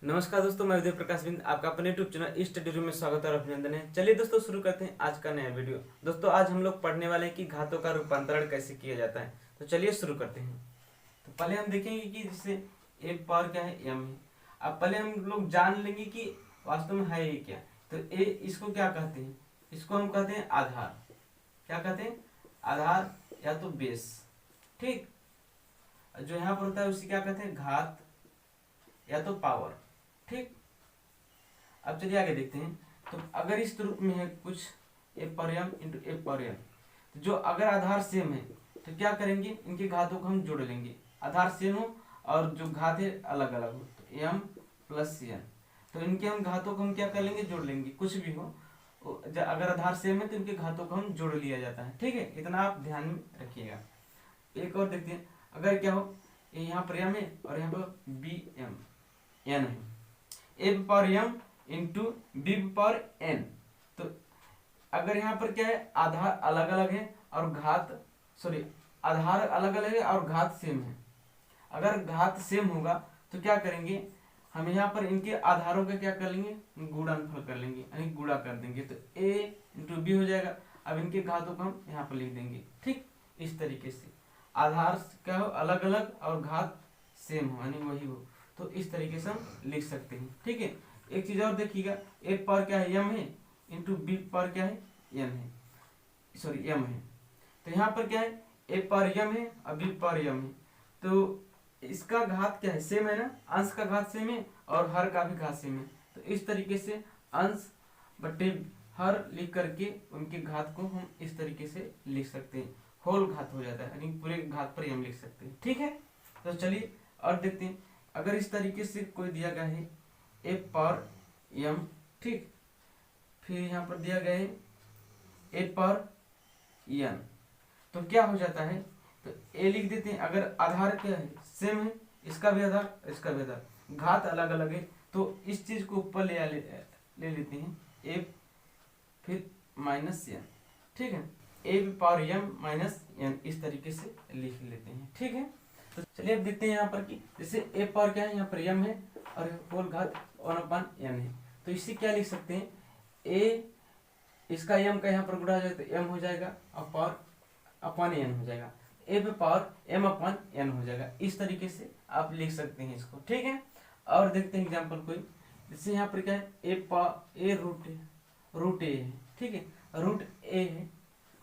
नमस्कार दोस्तों, मैं विजय प्रकाश बिंद आपका अपने यूट्यूब चैनल स्टडी रूम में स्वागत और अभिनंदन है। चलिए दोस्तों शुरू करते हैं आज का नया वीडियो। दोस्तों आज हम लोग पढ़ने वाले हैं कि घातों का रूपांतरण कैसे किया जाता है। तो चलिए शुरू करते हैं। तो पहले हम देखेंगे कि जैसे ए पावर क्या है, एम है। अब पहले हम लोग जान लेंगे कि वास्तव में है ये क्या। तो ए इसको क्या कहते हैं, इसको हम कहते हैं आधार। क्या कहते हैं? आधार या तो बेस। ठीक। जो यहाँ पर होता है उसे क्या कहते हैं? घात या तो पावर। ठीक। अब चलिए आगे देखते हैं। तो अगर इस रूप में है कुछ ए पर एम इंटू ए पर एम, तो जो अगर आधार सेम है तो क्या करेंगे, इनके घातों को हम जोड़ लेंगे। आधार सेम हो और जो घात है अलग अलग हो, तो एम प्लस एन, तो इनके हम घातों को हम क्या कर लेंगे, जोड़ लेंगे। कुछ भी हो अगर आधार सेम है तो इनके घातों को हम जोड़ लिया जाता है। ठीक है, इतना आप ध्यान में रखिएगा। एक और देखते हैं। अगर क्या हो, यहाँ पर एम है और यहाँ पर बी एम एन है, ए पर एम इंटू बी पर एन। तो अगर यहाँ पर क्या है, आधार अलग अलग है और घात सॉरी आधार अलग अलग है और घात सेम है। अगर घात सेम होगा तो क्या करेंगे, हम यहाँ पर इनके आधारों का क्या कर लेंगे, गुणनफल कर लेंगे, यानी गुणा कर देंगे। तो a इंटू बी हो जाएगा। अब इनके घातों को हम यहाँ पर लिख देंगे। ठीक, इस तरीके से आधार क्या हो अलग अलग और घात सेम हो यानी वही हो, तो इस तरीके से हम लिख सकते हैं। ठीक है। एक चीज और देखिएगा, ए पर क्या है, एम है, इंटू बी पर क्या है, एन है, सॉरी एम है। तो यहाँ पर क्या है, ए पर एम है और बी पर एम है। तो इसका घात क्या है, सेम है ना, अंश का घात सेम है और हर का भी घात सेम है। तो इस तरीके से अंश बट्टे हर लिख करके उनके घात को हम इस तरीके से लिख सकते हैं। होल घात हो जाता है, यानी पूरे घात पर हम लिख सकते हैं। ठीक है। तो चलिए और देखते हैं। अगर इस तरीके से कोई दिया गया है ए पर एम, ठीक, फिर यहाँ पर दिया गया है ए पर एन, तो क्या हो जाता है, तो ए लिख देते हैं। अगर आधार क्या है, सेम है, इसका भी आधार इसका भी आधार, घात अलग अलग है, तो इस चीज को ऊपर ले लेते हैं, ए फिर माइनस एन। ठीक है, A power M minus N, इस तरीके से लिख लेते हैं। ठीक है। तो चलिए अब देखते हैं यहाँ पर कि जैसे ए पावर क्या है, यहाँ पर एम है और होल घात 1/n है। तो इसे क्या लिख सकते हैं, ए इसका एम का यहाँ पर गुणा हो जाएगा तो एम हो जाएगा और पावर अपन एन हो जाएगा, ए पे पावर एम अपन एन हो जाएगा। इस तरीके से आप लिख सकते हैं इसको। ठीक है। और देखते हैं एग्जाम्पल कोई, जैसे यहाँ पर क्या है, ए रूट ए है। ठीक है, रूट ए है,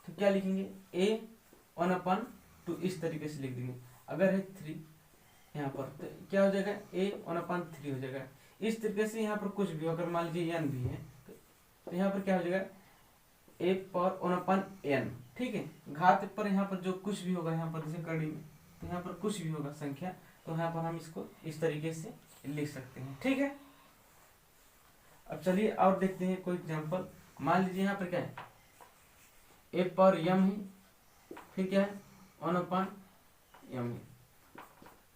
तो क्या लिखेंगे, ए 1/2, इस तरीके से लिख देंगे। अगर है 3 यहाँ पर, तो क्या हो जाएगा, ए 1/3 हो जाएगा। इस तरीके से यहाँ पर कुछ भी अगर मान लीजिए एन भी है तो यहाँ पर क्या हो जाएगा, ए पर 1/n। ठीक है, घात पर यहाँ पर जो कुछ भी होगा, यहाँ पर जैसे कड़ी में, तो यहाँ पर कुछ भी होगा संख्या, तो यहाँ पर हम इसको इस तरीके से लिख सकते हैं। ठीक है। अब चलिए और देखते हैं कोई एग्जांपल। मान लीजिए यहाँ पर क्या है, ए पर एम है, फिर क्या है 1/m है,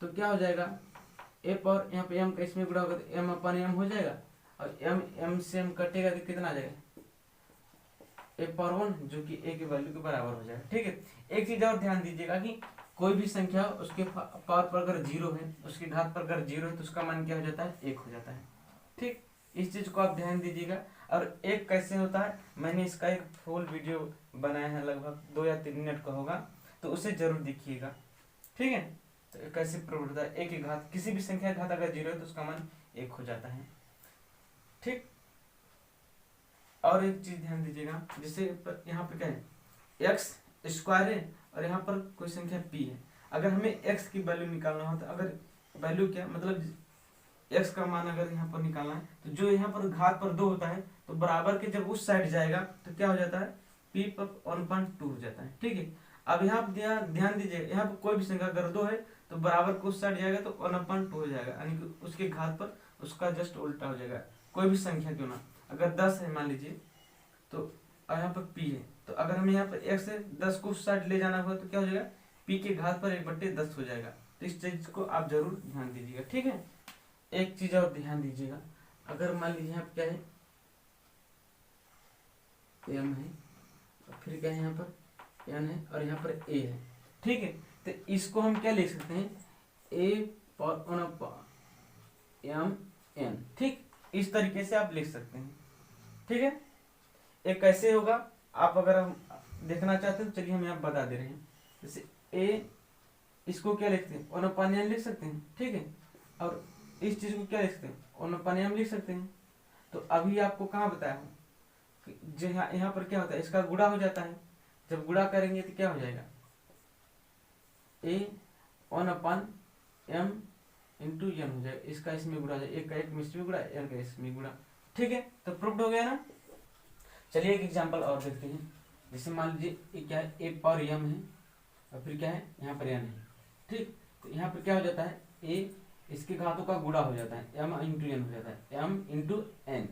तो क्या हो जाएगा, ए पर यहाँ पे एम का इसमें गुणा होगा तो m/m हो जाएगा, और m से m कटेगा तो कितना आ जाएगा, ए पर 1, जो कि ए के वैल्यू के बराबर हो जाएगा। ठीक है। एक चीज और ध्यान दीजिएगा कि कोई भी संख्या उसके पावर पर अगर 0 है, उसके घात पर अगर 0 है, तो उसका मान क्या हो जाता है, 1 हो जाता है। ठीक, इस चीज को आप ध्यान दीजिएगा। और एक कैसे होता है, मैंने इसका एक फुल वीडियो बनाया है, लगभग 2 या 3 मिनट का होगा, तो उसे जरूर देखिएगा। ठीक है। तो कैसे प्रूव होता है, एक ही घात, किसी भी संख्या का घात अगर 0 है तो उसका मान 1 हो जाता है। ठीक। और एक चीज ध्यान दीजिएगा, जैसे यहाँ पे क्या है, एक्स स्क्वायर है और यहाँ पर कोई संख्या पी है। अगर हमें एक्स की वैल्यू निकालना हो, तो अगर वैल्यू क्या मतलब एक्स का मान अगर यहाँ पर निकालना है, तो जो यहाँ पर घात पर 2 होता है, तो बराबर के जब उस साइड जाएगा तो क्या हो जाता है, पी पर 1/2 हो जाता है। ठीक है। अब यहाँ पर ध्यान दीजिए, यहाँ पर कोई भी संख्या अगर 2 है तो बराबर के उस साइड जाएगा तो 1/2 हो जाएगा, यानी कि उसके घात पर उसका जस्ट उल्टा हो जाएगा। कोई भी संख्या क्यों ना, अगर 10 है मान लीजिए, तो यहाँ पर p है, तो अगर हमें यहाँ पर x से 10 को उस साइड ले जाना होगा तो क्या हो जाएगा, p के घात पर 1/10 हो जाएगा। तो इस चीज को आप जरूर ध्यान दीजिएगा। ठीक है। एक चीज और ध्यान दीजिएगा, अगर मान लीजिए यहाँ पर क्या है, m है और फिर क्या है यहाँ पर n है और यहाँ पर a है। ठीक है। तो इसको हम क्या लिख सकते हैं, a पर 1/m n। ठीक, इस तरीके से आप लिख सकते हैं। ठीक है, एक कैसे होगा आप अगर हम देखना चाहते हैं तो चलिए हम यहाँ बता दे रहे हैं। जैसे a, इसको क्या लिखते हैं, 1/n लिख सकते हैं। ठीक है, और इस चीज को क्या लिख सकते हैं, 1/m लिख सकते हैं। तो अभी आपको कहाँ बताया हूँ कि जो यहाँ पर क्या होता है, इसका गुणा हो जाता है। जब गुणा करेंगे तो क्या हो जाएगा, a 1/m इंटू n हो जाएगा। इसका इसमें गुणा हो जाएगा, एक का एक में इसमें गुणा, n का इसमें गुणा। ठीक है, तो प्रूव्ड हो गया ना। चलिए एक एग्जांपल और देखते हैं। जैसे मान लीजिए क्या है, a पर m है और फिर क्या है यहाँ पर n है। ठीक, तो यहाँ पर क्या हो जाता है, a इसके घातों का गुणा हो जाता है, m इंटू n हो जाता है, m इंटू n।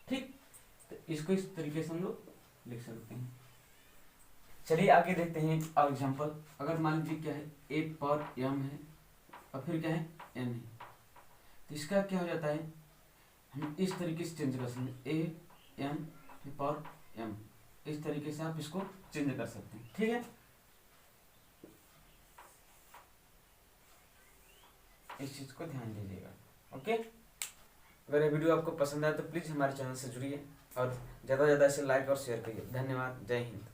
ठीक, तो इसको इस तरीके से हम लोग लिख सकते हैं। चलिए आगे देखते हैं और एग्जांपल। अगर मान लीजिए क्या है, a पर m है और फिर क्या है n है, तो इसका क्या हो जाता है, हम इस तरीके से चेंज कर सकते हैं, a m पर m, इस तरीके से आप इसको चेंज कर सकते हैं। ठीक है, इस चीज को ध्यान दीजिएगा। ओके, अगर ये वीडियो आपको पसंद आए तो प्लीज हमारे चैनल से जुड़िए और ज्यादा से ज्यादा इसे लाइक और शेयर करिए। धन्यवाद, जय हिंद।